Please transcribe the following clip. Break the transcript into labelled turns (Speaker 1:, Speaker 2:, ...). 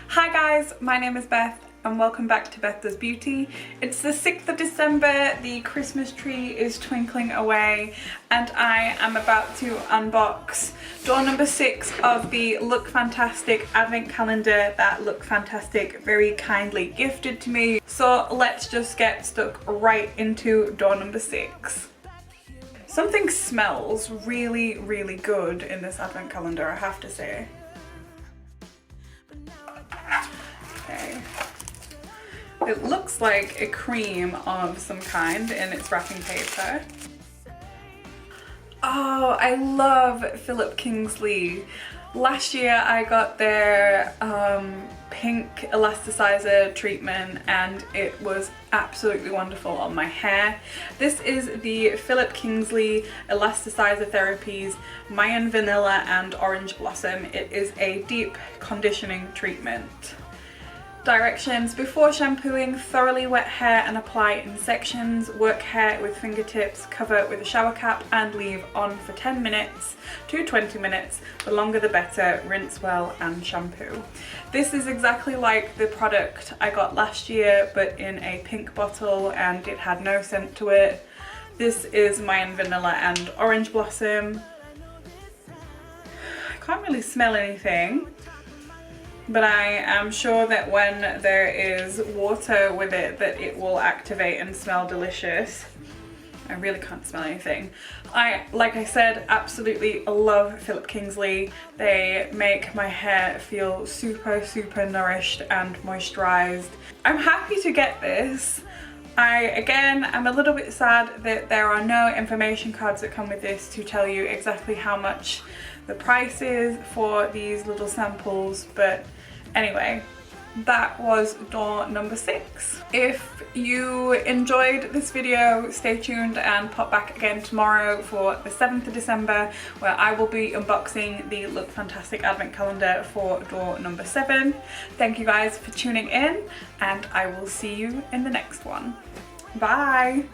Speaker 1: Hi guys, my name is Beth and welcome back to Beth Does Beauty. It's the 6th of December, the Christmas tree is twinkling away and I am about to unbox door number 6 of the LookFantastic advent calendar that LookFantastic very kindly gifted to me. So let's just get stuck right into door number 6. Something smells really, really good in this advent calendar, I have to say. Okay. It looks like a cream of some kind in its wrapping paper. Oh, I love Philip Kingsley. Last year I got their pink elasticizer treatment and it was absolutely wonderful on my hair. This is the Philip Kingsley Elasticizer Therapies Mayan Vanilla and Orange Blossom. It is a deep conditioning treatment. Directions: before shampooing, thoroughly wet hair and apply in sections. Work hair with fingertips, cover with a shower cap and leave on for 10 minutes to 20 minutes. The longer the better. Rinse well and shampoo. This is exactly like the product I got last year but in a pink bottle and it had no scent to it. This is Mayan Vanilla and Orange Blossom. I can't really smell anything, but I am sure that when there is water with it that it will activate and smell delicious. I really can't smell anything. Like I said, absolutely love Philip Kingsley. They make my hair feel super nourished and moisturized. I'm happy to get this. Again, I'm a little bit sad that there are no information cards that come with this to tell you exactly how much the price is for these little samples, but anyway, that was door number 6. If you enjoyed this video, stay tuned and pop back again tomorrow for the 7th of December where I will be unboxing the LookFantastic advent calendar for door number 7. Thank you guys for tuning in and I will see you in the next one. Bye!